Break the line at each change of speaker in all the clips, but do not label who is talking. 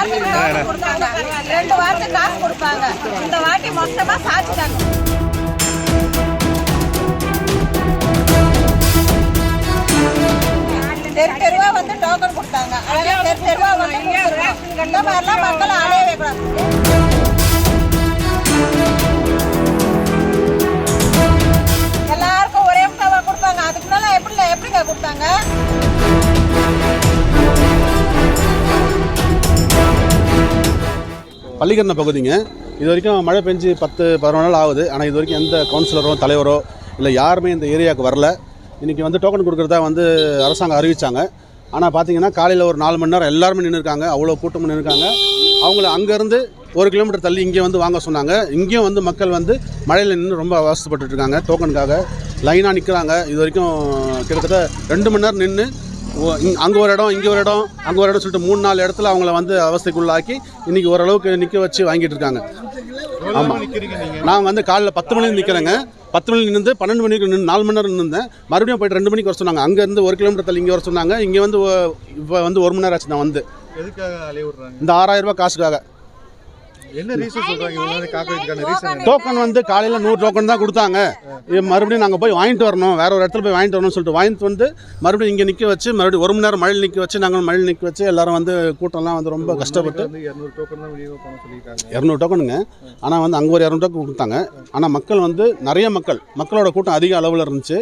2 வாரத்துக்கு காசு கொடுப்பாங்க. இந்த வாட்டி மொத்தமா சாப்பிட்டாங்க. தெருவா வந்து டோக்கன் கொடுத்தாங்க. தெருவா வந்து இந்த மாதிரிலாம் மக்கள் அலையவே கூடாது. எல்லாருக்கும் ஒரே முட்டாவா கொடுப்பாங்க. அதுக்கு முன்னால எப்படிங்க கொடுத்தாங்க?
பள்ளிக்கரணை பகுதிங்க. இது வரைக்கும் மழை பெஞ்சு 10-11 நாள் ஆகுது. ஆனால் இது வரைக்கும் எந்த கவுன்சிலரோ தலைவரோ இல்லை யாருமே இந்த ஏரியாவுக்கு வரல. இன்றைக்கி வந்து டோக்கன் கொடுக்குறதா வந்து அரசாங்கம் அறிவித்தாங்க. ஆனால் பார்த்தீங்கன்னா காலையில் ஒரு 4 மணி நேரம் எல்லாருமே நின்றுருக்காங்க. அவ்வளோ கூட்டமும் நின்றுருக்காங்க. அவங்கள அங்கேருந்து 1 கிலோமீட்டர் தள்ளி இங்கே வந்து வாங்க சொன்னாங்க. இங்கேயும் வந்து மக்கள் வந்து மழையில் நின்று ரொம்ப அவஸ்தைப்பட்டுருக்காங்க. டோக்கனுக்காக லைனாக நிற்கிறாங்க. இது வரைக்கும் கிட்டத்தட்ட 2 மணி நேரம் நின்று அங்கே ஒரு இடம் இங்கே ஒரு இடம் அங்கே ஒரு இடம் சொல்லிட்டு 3-4 இடத்துல அவங்கள வந்து அவஸ்தைக்குள்ளாக்கி இன்றைக்கி ஓரளவுக்கு நிற்க வச்சு வாங்கிட்டு இருக்காங்க. ஆமாம், நான் வந்து காலையில் 10 மணிக்கு நிற்கிறேங்க. 10 மணிக்கு நின்று 12 மணிக்கு நின்று 4 மணி நேரம் நின்றேன். மறுபடியும் போய்ட்டு 2 மணிக்கு வர சொன்னாங்க. அங்கேருந்து 1 கிலோமீட்டர் தள்ளி இங்கே வர சொன்னாங்க. இங்கே வந்து இப்போ வந்து 1 மணி நேரம் ஆச்சு. நான் வந்து இந்த 6000 ரூபாய் காசுக்காக.
என்ன ரீசன் சொல்றாங்க?
டோக்கன் வந்து காலையில் 100 டோக்கன் தான் கொடுத்தாங்க. மறுபடியும் நாங்கள் போய் வாங்கிட்டு வரணும், வேற ஒரு இடத்துல போய் வாங்கிட்டு வரணும்னு சொல்லிட்டு வாங்கிட்டு வந்து மறுபடியும் இங்கே நிற்க வச்சு மறுபடியும் 1 மணி நேரம் மழையில் நிற்க வச்சு நாங்கள் மழையில் நிற்க வச்சு எல்லாரும் வந்து கூட்டம்லாம் வந்து ரொம்ப கஷ்டப்பட்டு 200 டோக்கனுங்க. ஆனால் வந்து அங்கே ஒரு 200 டோக்கன் கொடுத்தாங்க. ஆனால் மக்கள் வந்து நிறைய மக்களோட கூட்டம் அதிக அளவில் இருந்துச்சு.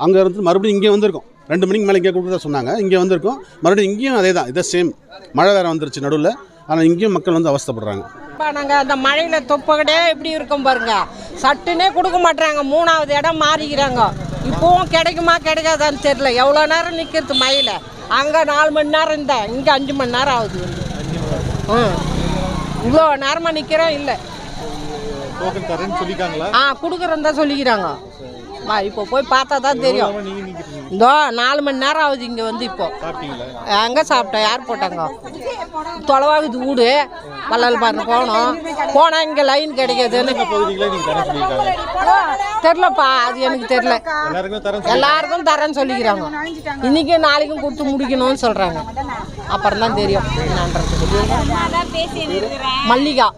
அங்கே இருந்து மறுபடியும் இங்கே வந்திருக்கோம். 2 மணிக்கு மேலே இங்கே கொடுக்குறதா சொன்னாங்க. இங்கே வந்திருக்கோம். மறுபடியும் இங்கேயும் அதே தான், இதே சேம். மழை வேறு வந்துருச்சு நடுவில். ஆனால் இங்கேயும் மக்கள் வந்து அவஸ்தைப்படுறாங்க.
நாங்கள் அந்த மழையில் தொப்பகிட்டே எப்படி இருக்கும் பாருங்க. சட்டுனே கொடுக்க மாட்டாங்க. 3வது இடம் மாறிக்கிறாங்க. இப்போவும் கிடைக்குமா கிடைக்காதான்னு தெரியல. எவ்வளோ நேரம் நிற்கிறது மழையில். அங்கே 4 மணி நேரம் இருந்தால் இங்கே 5 மணி நேரம் ஆகுது. இவ்வளோ நேரமாக நிற்கிறோம். இல்லை கொடுக்குறோம் தான் சொல்லிக்கிறாங்க. இப்போ போய் பார்த்தா தான் தெரியும். இதோ 4 மணி நேரம் ஆகுது இங்கே வந்து. இப்போ எங்கே சாப்பிட்டோம்? யார் போட்டாங்க? தொலைவாகுது வீடு. வள்ளல் பாருங்க போனால் இங்கே லைன் கிடைக்காதுன்னு தெரிலப்பா. அது எனக்கு தெரில. எல்லாருக்கும் தரேன்னு சொல்லிக்கிறாங்க. இன்னைக்கு நாளைக்கும் கொடுத்து முடிக்கணும்னு சொல்கிறாங்க. அப்புறம் தான் தெரியும் என்னன்றது. மல்லிகா